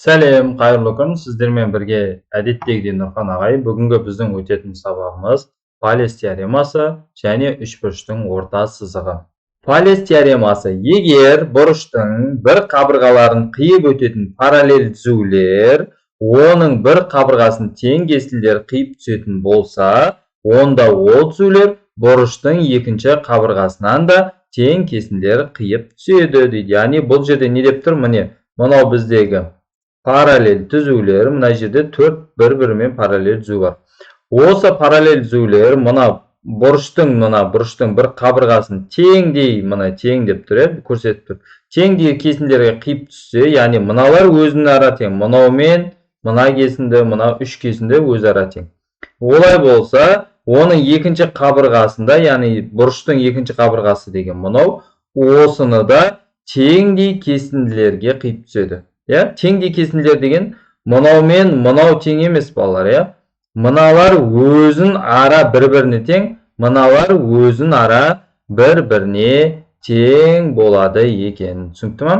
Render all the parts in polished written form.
Сәлем, қайырлы күн. Сіздермен бірге әдеттегідей Нұрхан ағай. Бүгінгі біздің өтетін сабағымыз Фалес теоремасы және үшбұрыштың орта сызығы. Фалес теоремасы: егер бұрыштың бір қабырғаларын қиып өтетін параллель түзулер оның бір қабырғасын тең кесінділер қиып түсетін болса, онда ол түзулер бұрыштың екінші қабырғасынан да тең кесінділер қиып түседі дейді. Яғни бұл жерде не деп тұр? Міне, мынау біздегі параллель түзулер, мына жерде 4 бір-бірімен параллель түзу бар. Осы параллель түзулер мына бұрыштың бір қабырғасын теңдей, мына тең деп тұр, көрсетіп тұр. Теңдей кесінділерге қиып түссе, яғни мыналар өзінің ара тең, мынаумен мына кесінді, мына үш кесінді өз ара тең. Олай болса, оның екінші қабырғасында, яғни бұрыштың екінші қабырғасы деген мынау, осыны да теңдей кесінділерге қиып түседі. Теңдей кесінділер деген мынау мен мынау тең емес, балалар. Мыналар өзін ара бір-біріне тең, мыналар өзін ара бір-біріне тең болады екен. Түсінікті ме?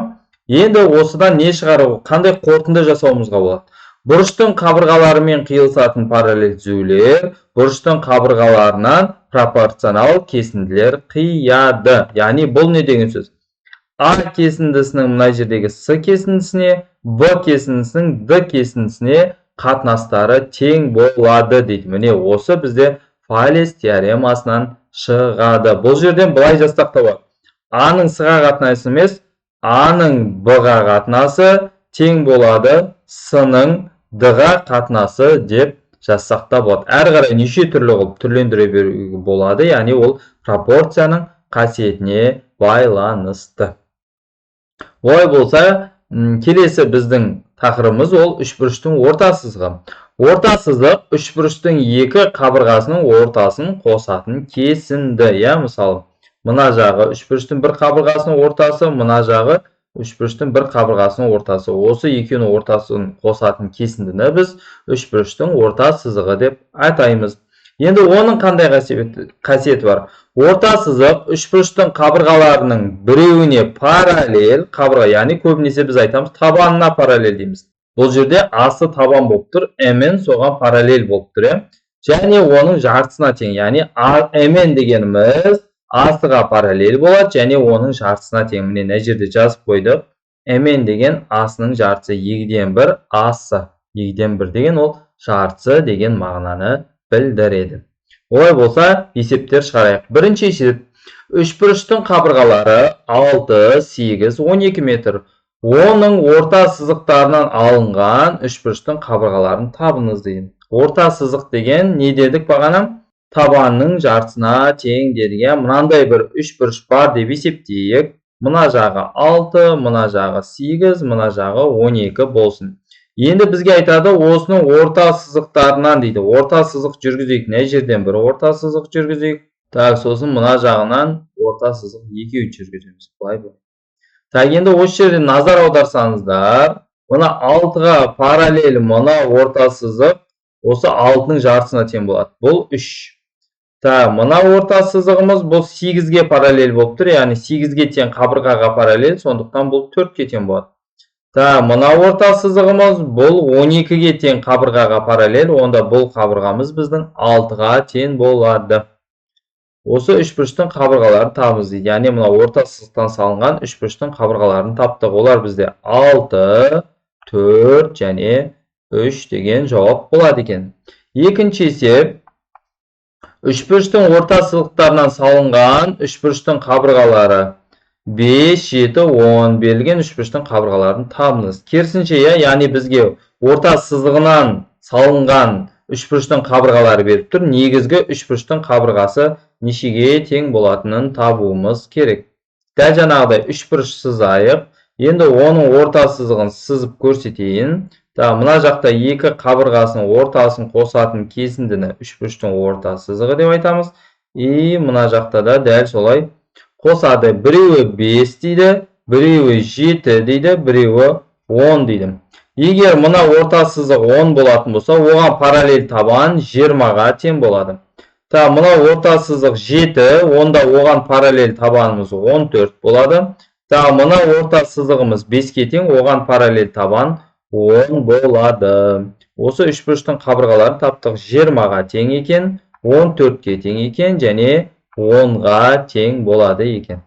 Енді осыдан не шығару, қандай қорытынды жасауымызға болады? Бұрыштың қабырғаларымен қиылысатын параллель түзулер бұрыштың қабырғаларынан пропорционал кесінділер қияды. Яғни бұл не деген сөз? А кесіндісінің мына жердегі С кесіндісіне, Б кесіндісінің Д кесіндісіне қатынастары тең болады дейді. Міне осы бізде Фалес теоремасынан шығады. Бұл жерден былай жазсақ та болады. А-ның С-ға қатынасы емес, А-ның Б-ға қатынасы тең болады С-ның Д-ға қатынасы деп жазсақ та болады. Әр қарай неше түрлі қылып түрлендіре беруге болады. Яғни ол пропорцияның қасиетіне байланысты. Олай болса, келесі біздің тақырыбымыз ол үшбұрыштың орта сызығы. Орта сызық үшбұрыштың екі қабырғасының ортасын қосатын кесінді. Мысалы, мына жағы үшбұрыштың бір қабырғасының ортасы, мына жағы үшбұрыштың бір қабырғасының ортасы. Осы екеуінің ортасын қосатын кесіндіні біз үшбұрыштың орта сызығы деп атаймыз. Енді оның қандай қасиеті бар? Орта сызық үшбұрыштың қабырғаларының біреуіне параллель қабырға, яғни көбінесе біз айтамыз табанына параллель дейміз. Бұл жерде асы табан болып тұр, М-мен соған параллель болып тұр. Және оның жартысына тең, яғни М-мен дегеніміз асыға параллель болады, және оның жартысына тең. Міне мына жерде жазып қойдық. М-мен деген асының жартысы, 2-ден 1 асы. 2-ден 1 деген ол жартысы деген мағынаны білдіреді. Олай болса, есептер шығарайық. Бірінші есеп: үшбұрыштың қабырғалары 6, 8, 12 метр. Оның орта сызықтарынан алынған үшбұрыштың қабырғаларын табыңыз дейін. Орта сызық деген не дедік бағана? Табанның жартысына тең дедік. Мынандай бір үшбұрыш бар деп есептейік. Мына жағы 6, мына жағы 8, мына жағы 12 болсын. Енді бізге айтады, осының орта сызықтарынан дейді. Орта сызық жүргізейік. Мына жерден бір орта сызық жүргізейік. Сосын мына жағынан орта сызық екеуін жүргіземіз. Енді осы жерден назар аударсаңыздар, мына 6-ға параллель мына орта сызық осы 6-ның жартысына тең болады. Бұл 3. Мына орта сызығымыз бұл 8-ге параллель болып тұр. Яғни 8-ге тең қабырғаға параллель, сондықтан бұл 4-ге тең болады. Мына орта сызығымыз бұл 12-ге тең қабырғаға параллель, онда бұл қабырғамыз біздің 6-ға тең болады. Осы үшбұрыштың қабырғаларын табыңыз дейді. Яғни мына орта сызықтан салынған үшбұрыштың қабырғаларын таптық. Олар бізде 6, 4 және 3 деген жауап болады екен. Екінші есеп: үшбұрыштың орта сызықтарынан салынған үшбұрыштың қабырғалары 5, 7, 10 берілген үшбұрыштың қабырғаларын табыңыз. Керісінше, яғни бізге орта сызығынан салынған үшбұрыштың қабырғалары беріп тұр. Негізгі үшбұрыштың қабырғасы нешеге тең болатынын табуымыз керек. Дәл жаңағыдай үшбұрыш сызайық. Енді оның орта сызығын сызып көрсетейін. Мына жақта екі қабырғасының ортасын қосатын кесіндіні үшбұрыштың орта сызығы деп айтамыз. Мына жақта да дәл солай қосады. Біреуі 5 дейді, біреуі 7 дейді, біреуі 10 дейді. Егер мына орта сызық 10 болатын болса, оған параллель табан 20-ға тең болады. Мына орта сызық 7, онда оған параллель табанымыз 14 болады. Мына орта сызығымыз 5-ке тең, оған параллель табан 10 болады. Осы үшбұрыштың қабырғаларын таптық. 20-ға тең екен, 14-ке тең екен, және 10-ға тең болады екен.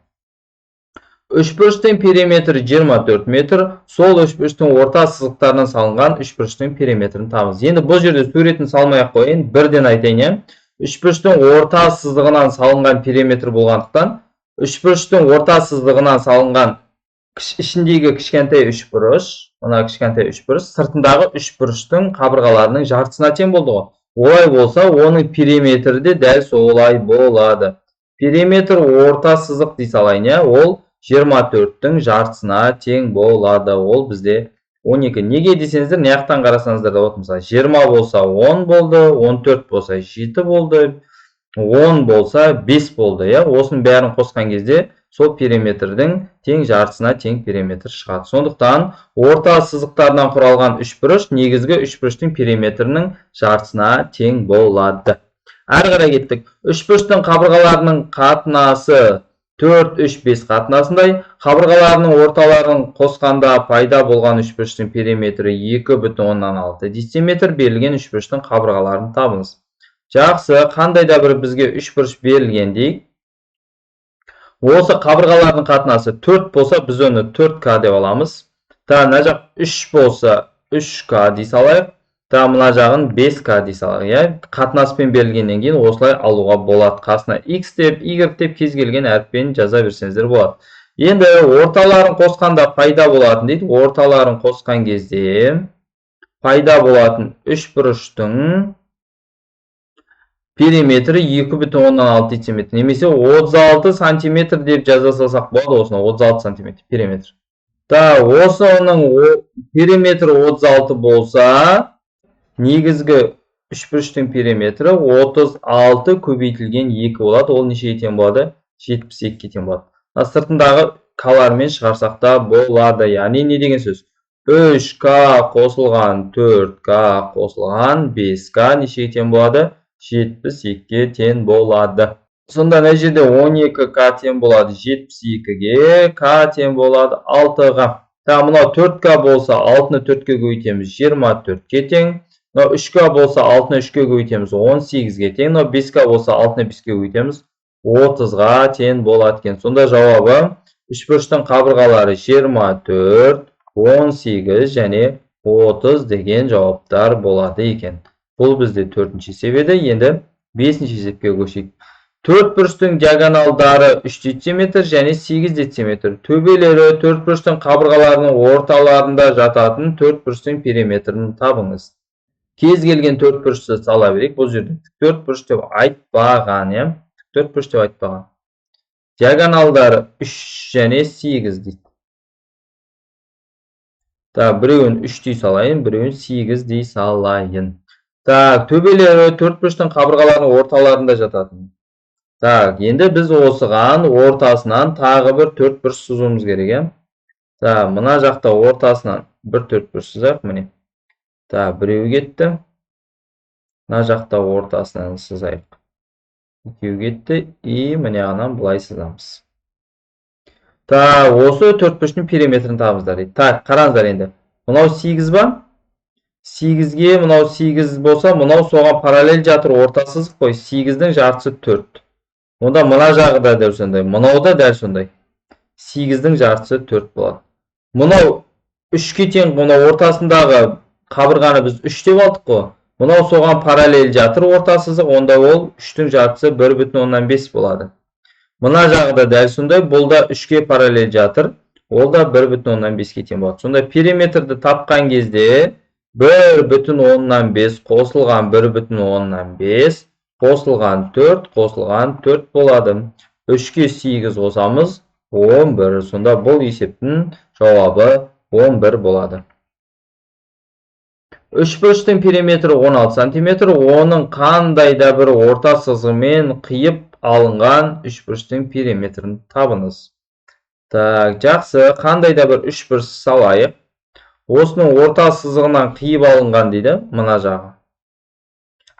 Үшбұрыштың периметрі 24 метр, сол үшбұрыштың орта сызықтарынан салынған үшбұрыштың периметрін табыңыз. Енді бұл жерде суретін салмай-ақ қояйын, бірден айтайын. Үшбұрыштың орта сызығынан салынған периметр болғандықтан, үшбұрыштың орта сызығынан салынған ішіндегі кішкентай үшбұрыш, мына кішкентай үшбұрыш сыртындағы үшбұрыштың қабырғаларының жартысына тең болды ғой. Олай болса, оның периметрі де дәл солай болады. Периметр орта сызық дей салайын, ол 24-тің жартысына тең болады. Ол бізде 12. Неге десеңіздер, не жақтан қарасаңыздар да болады. Мысалы, 20 болса 10 болды, 14 болса 7 болды, 10 болса 5 болды. Осының бәрін қосқан кезде сол периметрдің тең жартысына тең периметр шығады. Сондықтан орта сызықтарынан құралған үшбұрыш негізгі үшбұрыштың периметрінің жартысына тең болады. Әрі қарай кеттік. Үшбұрыштың қабырғаларының қатынасы 4, 3, 5 қатынасындай. Қабырғаларының орталарын қосқанда пайда болған үшбұрыштың периметрі 2,6 дециметр. Берілген үшбұрыштың қабырғаларын табыңыз. Жақсы, қандай да бір бізге үшбұрыш берілген дейік. Осы қабырғалардың қатынасы 4 болса, біз оны 4К деп аламыз. Мына жақ 3 болса 3К дей салайық. Мына жағын 5К дей салайық. Қатынаспен берілгеннен кейін осылай алуға болады. Қасына X деп, Y деп кез келген әріппен жаза берсеңіздер болады. Енді орталарын қосқанда пайда болатын дейді. Орталарын қосқан кезде пайда болатын үшбұрыштың периметрі 2,6 дециметр, немесе 36 сантиметр деп жаза салсақ болады. Осыны 36 сантиметр периметр. Осының периметрі 36 болса, негізгі үшбұрыштың периметрі 36 көбейтілген 2 болады. Ол нешеге тең болады? 72-ге тең болады. Сыртындағы калармен шығарсақ та болады. Яғни не деген сөз? 3К қосылған 4К қосылған 5К нешеге тең болады? 72-ге тең болады. Сонда мына жерде 12К тең болады 72-ге, К тең болады 6-ға. Мынау 4К болса 6-ны 4-ке көбейтеміз 24-ке тең. Мынау 3К болса 6-ны 3-ке көбейтеміз 18-ге тең. Мынау 5К болса 6-ны 5-ке көбейтеміз 30-ға тең болады екен. Сонда жауабы үшбұрыштың қабырғалары 24, 18 және 30 деген жауаптар болады екен. Бұл бізде 4-ші есеп еді. Енді 5-ші есепке көшейік. Төртбұрыштың диагоналдары 3 дециметр және 8 дециметр. Төбелері төртбұрыштың қабырғаларының орталарында жататын төртбұрыштың периметрін табыңыз. Кез келген төртбұрышты сала берейік. Бұл жерде төртбұрыш деп айтпаған, төртбұрыш деп айтпаған. Диагоналдары 3 және 8 дейді. Біреуін 3 дей салайын, біреуін 8 дей салайын. Төбелері төртбұрыштың қабырғаларының орталарында жататын. Енді біз осыған ортасынан тағы бір төртбұрыш сызуымыз керек. Мына жақта ортасынан бір төртбұрыш сызайық, міне. Біреу кетті. Мына жақта ортасынан сызайық. Екеу кетті, и міне ғанан бұлай сызамыз. Осы төртбұрыштың периметрін табыңыздар дейді. Қараңыздар енді. Мынау 8 ба? 8-ге мынау 8 болса, мынау соған параллель жатыр орта сызық қой. 8-дің жартысы 4. Онда мына жағы да дәл сондай, мынау да дәл сондай. 8-дің жартысы 4 болады. Мынау 3-ке тең, мынау ортасындағы қабырғаны біз 3 деп алдық қой. Мынау соған параллель жатыр орта сызық, онда ол 3-дің жартысы 1,5 болады. Мына жағы да дәл сондай, бұл да 3-ке параллель жатыр, ол да 1,5-ке тең болады. Сонда периметрді тапқан кезде 1,5 қосылған 1,5 қосылған 4 болады. 3-ке 8 қосамыз 11. Сонда бұл есептің жауабы 11 болады. Үшбұрыштың периметрі 16 сантиметр. Оның қандай да бір орта сызығымен қиып алынған үшбұрыштың периметрін табыңыз. Жақсы, қандай да бір үшбұрыш салайық. Осының орта сызығынан қиып алынған дейді, мына жағы.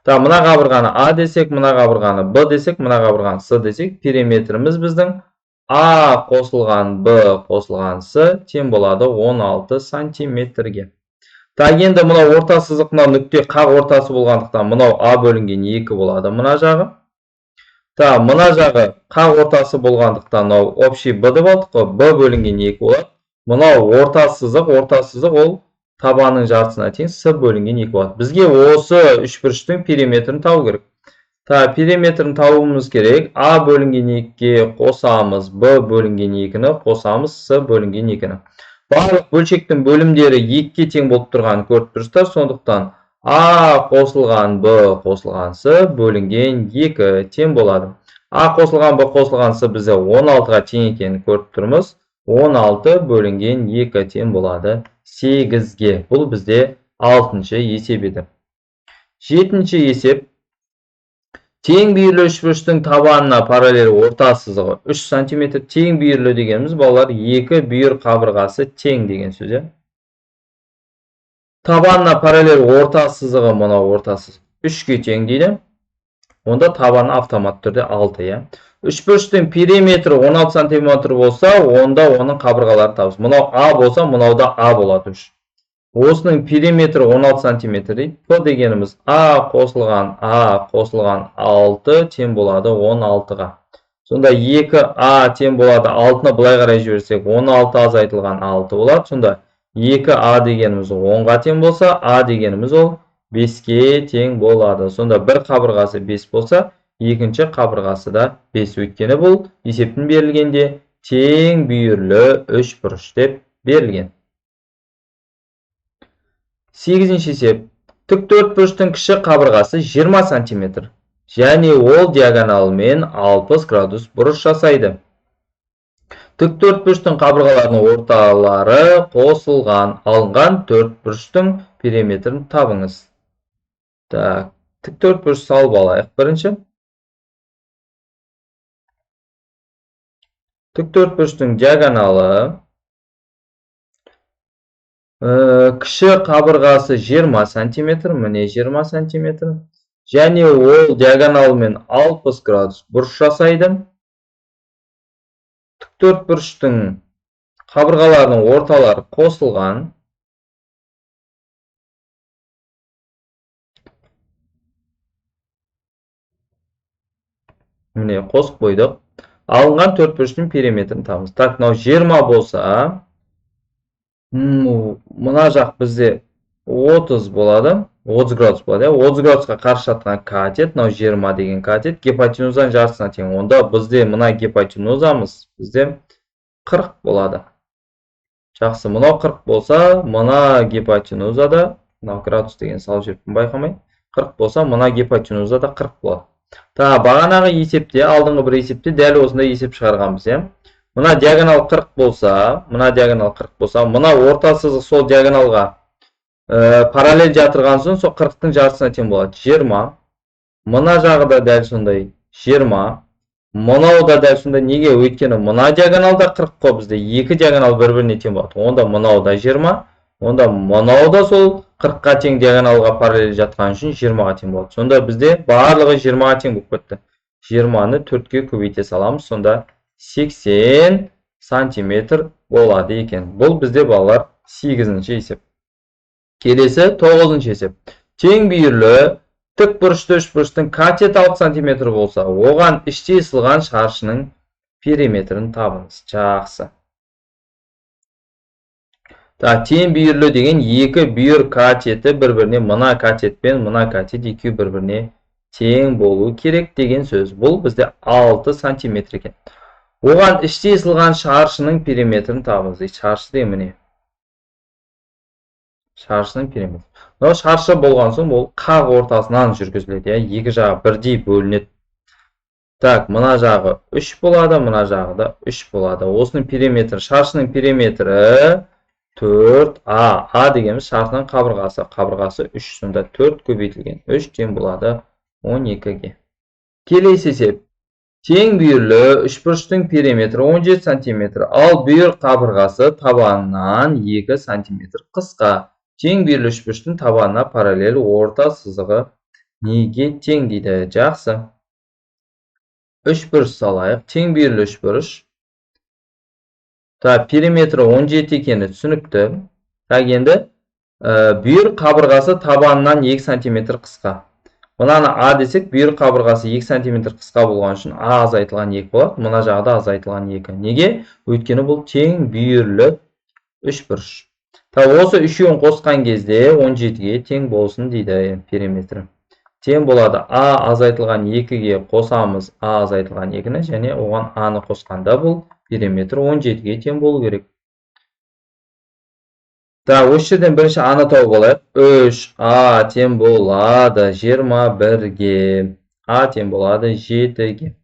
Мына қабырғаны А десек, мына қабырғаны Б десек, мына қабырғаны С десек, периметріміз біздің А қосылған Б қосылған С тең болады 16 сантиметрге. Так, енді мынау орта сызық, мынау нүкте қақ ортасы болғандықтан мынау А бөлінген 2 болады мына жағы. Так, мына жағы қақ ортасы болғандықтан мынау общий B деп алдық қой, B бөлінген 2 болады. Мынау орта сызық ол табанның жартысына тең С бөлінген 2 болады. Бізге осы үшбұрыштың периметрін табу керек. Так, периметрін табуымыз керек. А бөлінген 2-ге қосамыз, Б бөлінген 2-ні қосамыз, С бөлінген 2-ні. Барлық бөлшектің бөлімдері 2-ге тең болып тұрғанын көріп тұрсыздар, сондықтан А қосылған Б қосылған С бөлінген 2 тең болады. А қосылған Б қосылған С бізде 16-ға тең екенін көріп тұрмыз. 16 бөлінген 2 тең болады 8-ге. Бұл бізде 6-шы есеп еді. 7-ші есеп. Тең бүйірлі үшбұрыштың табанына параллель орта сызығы 3 см. Тең бүйірлі дегеніміз балалар 2 бүйір қабырғасы тең деген сөз. Табанына параллель орта сызығы, мынау орта сызық 3-ге тең дейді. Онда табаны автомат түрде 6. Үшбұрыштың периметрі 16 см болса, онда оның қабырғалары табыз. Мынау А болса, мынау да А болады 3. Осының периметрі 16 см дейді. П дегеніміз А қосылған 6 тең болады 16-ға. Сонда 2А тең болады 6-ны былай қарай жіберсек, 16 азайтылған 6 болады. Сонда 2А дегеніміз 10-ға тең болса, А дегеніміз ол 5-ке тең болады. Сонда бір қабырғасы 5 болса, екінші қабырғасы да 5. Өйткені бұл есептің берілгенде тең бүйірлі үшбұрыш деп берілген. 8-ші есеп. Тіктөртбұрыштың кіші қабырғасы 20 см. Және ол диагоналымен 60 градус бұрыш жасайды. Тіктөртбұрыштың қабырғаларының орталары қосылған, алынған төртбұрыштың периметрін табыңыз. Так, тіктөртбұрыш салып алайық бірінші. Тіктөртбұрыштың диагоналы кіші қабырғасы 20 см, міне 20 см. Және ол диагоналымен 60 градус бұрыш жасайды. Тіктөртбұрыштың қабырғаларының орталары қосылған. Міне қосып қойдық. Алынған төртбұрыштың периметрін табыңыз. Так, мынау 20 болса, мына жақ бізде 30 болады, 30 градус болады. 30 градусқа қарсы жатқан катет, мынау 20 деген катет, гипотенузаның жартысына тең. Онда бізде мына гипотенузамыз бізде 40 болады. Жақсы, мынау 40 болса, мына гипотенузада, мынау градус деген салып жүріппін байқамай, 40 болса, мына гипотенузада 40 болады. Та, бағанағы есепте, алдыңғы бір есепте дәл осындай есеп шығарғанбыз, Мына диагонал 40 болса, мына орта сызық сол диагоналға параллель жатырған соң, сол 40-тың жартысына тең болады 20. Мына жағы да дәл сондай 20. Мынау да дәл сондай. Неге? Өйткені мына диагоналда 40 қой бізде, екі диагонал бір-біріне тең болады. Онда мынау да 20. Онда мынау да сол 40-қа тең диагоналға параллель жатқан үшін 20-ға тең болады. Сонда бізде барлығы 20-ға тең болып кетті. 20-ны 4-ке көбейте саламыз. Сонда 80 сантиметр болады екен. Бұл бізде балалар 8-ші есеп. Келесі 9-ші есеп. Тең бүйірлі тікбұрышты үшбұрыштың катет 6 сантиметр болса, оған іште ысылған шаршының периметрін табыңыз. Жақсы. Тең бүйірлі деген екі бүйір катеті бір-біріне, мына катет пен мына катет екеуі бір-біріне тең болу керек деген сөз. Бұл бізде 6 сантиметр екен. Оған іште ысылған шаршының периметрін табыңыз. Шаршы де міне. Шаршының периметрі. Мынау шаршы болған соң ол қақ ортасынан жүргізіледі. Екі жағы бірдей бөлінеді. Так, мына жағы 3 болады, мына жағы да 3 болады. Осының периметрі, шаршының периметрі 4А. А дегеніміз шаршының қабырғасы. Қабырғасы 3, сонда 4 көбейтілген 3 тең болады 12-ге. Келесі есеп. Тең бүйірлі үшбұрыштың периметрі 17 см, ал бүйір қабырғасы табанынан 2 см қысқа. Тең бүйірлі үшбұрыштың табанына параллель орта сызығы неге тең дейді? Жақсы. Үшбұрыш салайық. Тең бүйірлі үшбұрыш. Периметрі 17 екені түсінікті. Енді бүйір қабырғасы табанынан 2 см қысқа. Мынаны А десек, бүйір қабырғасы 2 см қысқа болған үшін А азайтылған 2 болады. Мына жағда азайтылған 2. Неге? Өйткені бұл тең бүйірлі үшбұрыш. Осы үшеуін қосқан кезде 17-ге тең болсын дейді периметр. Тең болады. А азайтылған 2-ге қосамыз А азайтылған 2-ні, және оған А-ны қосқанда бұл периметр 17-ге тең болу керек. Осы жерден бірінші А-ны тауып алайық. 3А тең болады 21-ге. А тең болады 7-ге.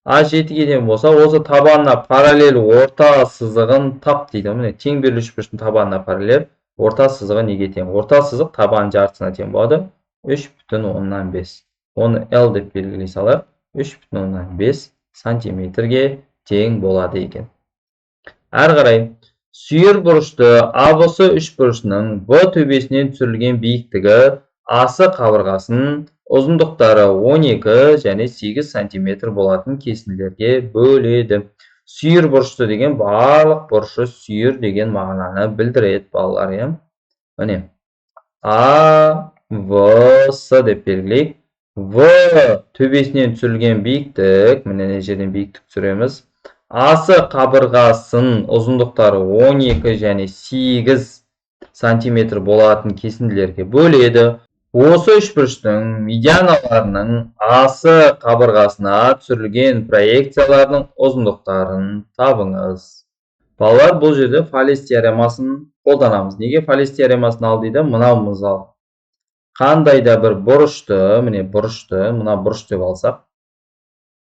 А 7-ге тең болса, осы табанына параллель орта сызығын тап дейді. Міне тең бүйірлі үшбұрыштың табанына параллель орта сызығы неге тең? Орта сызық табан жартысына тең болады 3,5. Оны L деп белгілей салайық. 3,5 сантиметрге тең болады екен. Әрі қарай сүйір бұрышты АБС үшбұрышының Б төбесінен түсірілген биіктігі асы қабырғасын ұзындықтары 12 және 8 сантиметр болатын кесінділерге бөледі. Сүйір бұрышты деген барлық бұрышы сүйір деген мағынаны білдіреді, балалар. Міне АВС деп белгілейік. В төбесінен түсірілген биіктік, міне жерден биіктік түсіреміз. Асы қабырғасын ұзындықтары 12 және 8 сантиметр болатын кесінділерге бөледі. Осы үшбұрыштың медианаларының асы қабырғасына түсірілген проекцияларының ұзындықтарын табыңыз. Балалар, бұл жерде Фалес теоремасын қолданамыз. Неге Фалес теоремасын ал дейді? Мынау мысал. Қандай да бір бұрышты, міне бұрышты, мына бұрыш деп алсақ,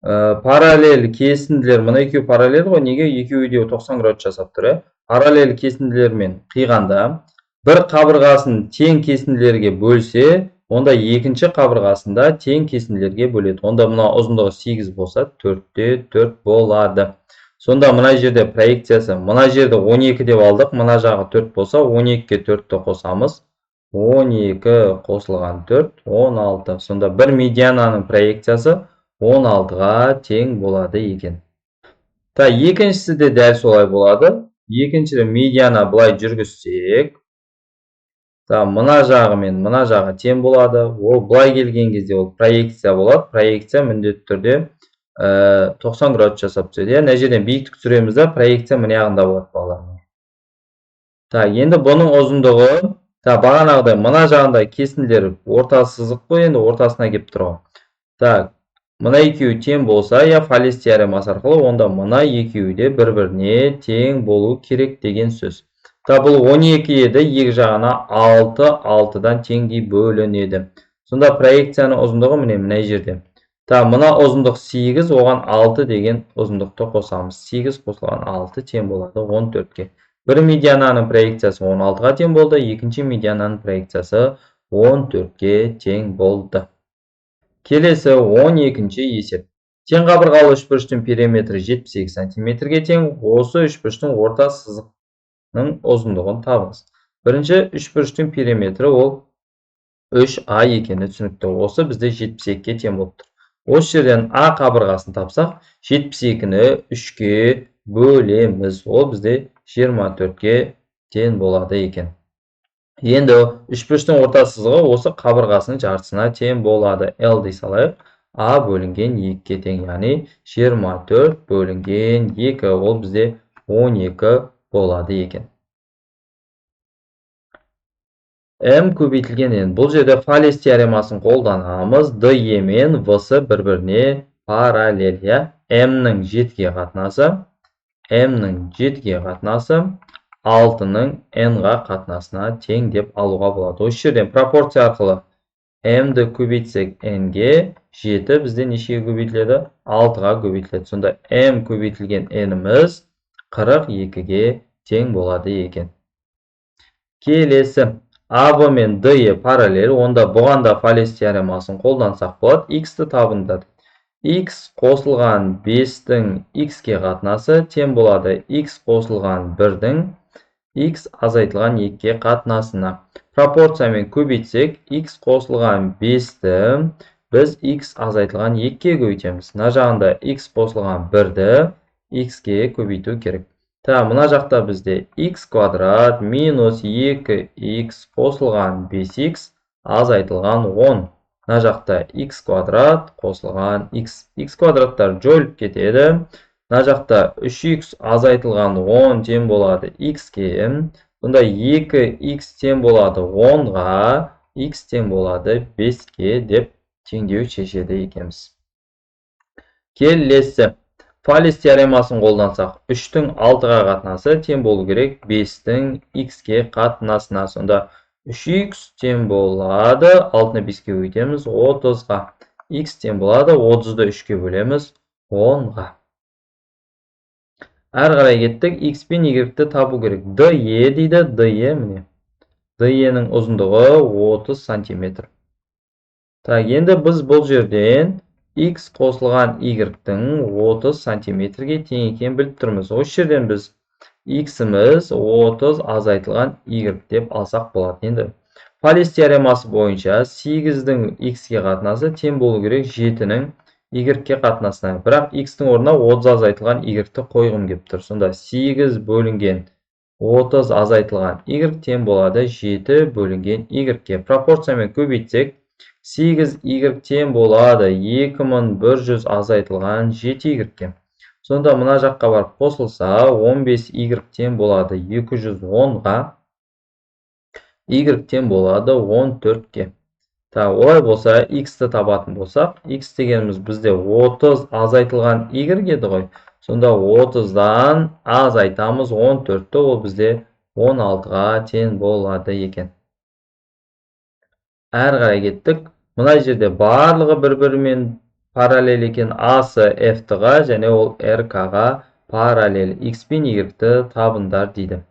параллель кесінділер, мына екеуі параллель ғой, неге? Екеуі де 90 градус жасап тұр. Параллель кесінділермен қиғанда бір қабырғасын тең кесінділерге бөлсе, онда екінші қабырғасында тең кесінділерге бөледі. Онда мына ұзындығы 8 болса, 4-те 4 болады. Сонда мына жерде проекциясы, мына жерде 12 деп алдық, мына жағы 4 болса, 12-ге 4-ті қосамыз. 12 қосылған 4, 16. Сонда бір медиананың проекциясы 16-ға тең болады екен. Екіншісі де дәл солай болады. Екіншіде медиана былай жүргізсек, мына жағы мен мына жағы тең болады. Ол былай келген кезде ол проекция болады. Проекция міндетті түрде 90 градус жасап түседі. Мына жерден биіктік түсіреміз де, проекция мына жағында болады, балалар. Енді бұның ұзындығы, бағанағыдай мына жағында кесінділер орта сызық қой, енді ортасына келіп тұр. Мына екеуі тең болса, Фалес теоремасы арқылы, онда мына екеуі де бір-біріне тең болу керек деген сөз. Бұл 12 еді, екі жағына 6, 6-дан теңдей бөлінеді. Сонда проекцияның ұзындығы мына жерде. Мына ұзындық 8, оған 6 деген ұзындықты қосамыз. 8 қосылған 6 тең болады 14-ке. Бір медиананың проекциясы 16-ға тең болды, екінші медиананың проекциясы 14-ке тең болды. Келесі 12-ші есеп. Тең қабырғалы үшбұрыштың периметрі 78 сантиметрге тең. Осы үшбұрыштың орта сызығының ұзындығын табыңыз. Бірінші үшбұрыштың периметрі ол 3А екені түсінікті. Осы бізде 72-ке тең болып тұр. Осы жерден А қабырғасын тапсақ, 72-ні 3-ке бөлеміз. Ол бізде 24-ке тең болады екен. Енді үшбұрыштың орта сызығы осы қабырғасының жартысына тең болады. L дей салайық. А бөлінген 2-ке тең, яғни 24 бөлінген 2, ол бізде 12 болады екен. М көбейтілген N. Бұл жерде Фалес теоремасын қолданамыз. DE мен VS бір-біріне параллель. М-нің 7-ге қатынасы, М-нің 7-ге қатынасы 6-ның N-ға қатынасына тең деп алуға болады. Осы жерден пропорция арқылы M-ді көбейтсек N-ге, 7 бізде нешеге көбейтіледі? 6-ға көбейтіледі. Сонда M көбейтілген N-іміз 42-ге тең болады екен. Келесі, AB мен DE параллель, онда бұған да Фалес теоремасын қолдансақ болады. X-ті табындады. X қосылған 5-дің X-ке қатынасы тең болады. X қосылған 1-дің X азайтылған 2-ке қатынасына. Пропорциямен көбейтсек, X қосылған 5-ті біз X азайтылған 2-ке көбейтеміз. Мына жағында X қосылған 1-ді X-ке көбейту керек. Мына жақта бізде x квадрат минус 2x қосылған 5x азайтылған 10. Мына жақта x квадрат қосылған x квадраттар жойылып кетеді. Мына жақта 3x азайтылған 10 тең болады x-ке. Сонда 2x тең болады 10-ға, x тең болады 5-ке деп теңдеу шешеді екенбіз. Келесі. Фалес теоремасын қолдансақ, 3-тің 6-ға қатынасы тең болу керек 5-тің x-ке қатынасына. Сонда 3x тең болады, 6-ны 5-ке өйтеміз 30-ға. X тең болады, 30-ды 3-ке бөлеміз 10-ға. Әрі қарай кеттік, x пен y-ті табу керек. DE дейді, DE міне. DE-нің ұзындығы 30 сантиметр. Енді біз бұл жерден x қосылған y-тің 30 сантиметрге тең екенін біліп тұрмыз. Осы жерден біз x-іміз 30 азайтылған y деп алсақ болады. Енді Фалес теоремасы бойынша 8-дің x-ке қатынасы тең болу керек 7-нің y-ке қатынасына. Бірақ x-тің орнына 30 азайтылған y-ті қойғым келіп тұр. Сонда 8 бөлінген 30 азайтылған y тең болады 7 бөлінген y-ке. Пропорциямен көбейтсек, 8y тең болады 2100 азайтылған 7y-ке. Сонда мына жаққа барып қосылса, 15y тең болады 210-ға, y тең болады 14-ке. Олай болса, x-ті табатын болсақ, x дегеніміз бізде 30 азайтылған y еді ғой. Сонда 30-дан азайтамыз 14-ті, ол бізде 16-ға тең болады екен. Әрі қарай кеттік. Мына жерде барлығы бір-бірімен параллель екен. A-сы F-тіға және ол RK-ға параллель. X пен Y-ті табындар дейді.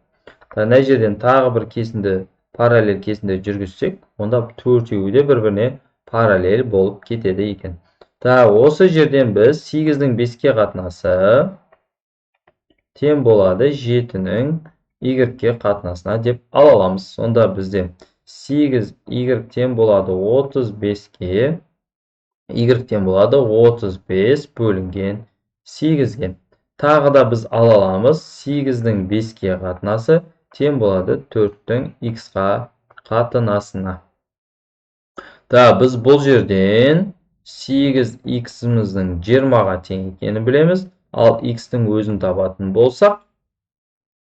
Мына жерден тағы бір кесінді параллель кесінде жүргізсек, онда төртеуі де бір-біріне параллель болып кетеді екен. Осы жерден біз 8-дің 5-ке қатынасы тең болады 7-нің y-ке қатынасына деп ала аламыз. Сонда бізде 8y тең болады 35-ке, y тең болады 35 бөлінген 8-ге. Тағы да біз ала аламыз 8-дің 5-ке қатынасы тең болады 4-тің x-ға қатынасына. Біз бұл жерден 8x-іміздің 20-ға тең екенін білеміз. Ал x-тің өзін табатын болсақ,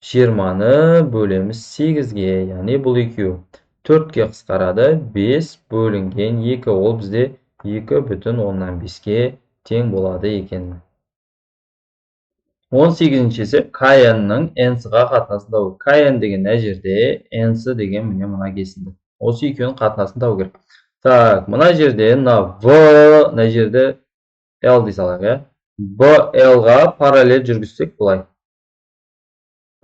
20-ны бөлеміз 8-ге, яғни бұл екеуі 4-ке қысқарады, 5 бөлінген 2, ол бізде 2,5-ке тең болады екен. 18-шесі K-ның n-сыға қатынасын тауы. K-н деген мына жерде, n-сы деген мына кесінді. Осы екеуінің қатынасын тауы керек. Мына жерде мына жерде L дей салайық. BL-ға параллель жүргізсек былай.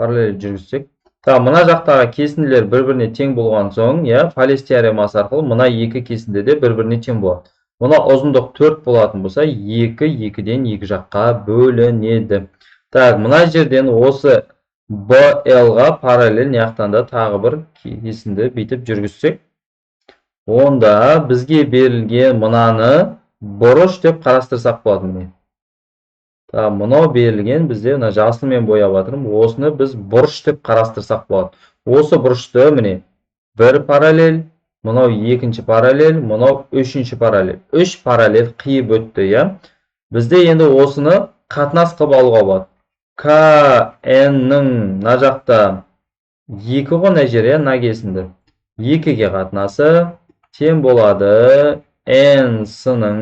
Параллель жүргізсек. Мына жақтағы кесінділер бір-біріне тең болған соң, Фалес теоремасы арқылы мына екі кесінді де бір-біріне тең болады. Мына ұзындық 4 болатын болса, 2-2-ден 2 жаққа бөлінеді. Мына жерден осы BL-ға параллель неяқтан да тағы бір кесінді бейтіп жүргізсек, онда бізге берілген мынаны бұрыш деп қарастырсақ болады. Мынау берілген бізде жасылмен бояп жатырмын. Осыны біз бұрыш деп қарастырсақ болады. Осы бұрышты міне бір параллель, мынау екінші параллель, мынау үшінші параллель. 3 параллель қиып өтті, Бізде енді осыны қатынас қылып алуға болады. K-n-ның мына жақта 2 ғой мына жер, мына кесінді. 2-ге қатынасы тең болады n-сының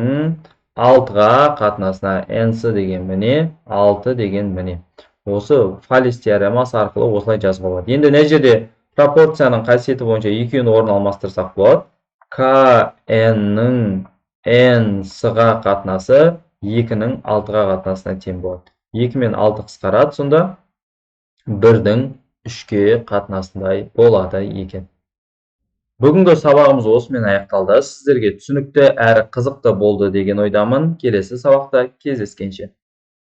6-ға қатынасына. n-сы деген міне, 6 деген міне. Осы Фалес теоремасы арқылы осылай жазуға болады. Енді мына жерде пропорцияның қасиеті бойынша екеуін орын алмастырсақ болады. K-n-ның n-сыға қатынасы 2-нің 6-ға қатынасына тең болады. 2 мен 6 қысқарады, сонда 1-дің 3-ке қатынасындай болады екен. Бүгінгі сабағымыз осымен аяқталды. Сіздерге түсінікті әрі қызықты болды деген ойдамын. Келесі сабақта кездескенше.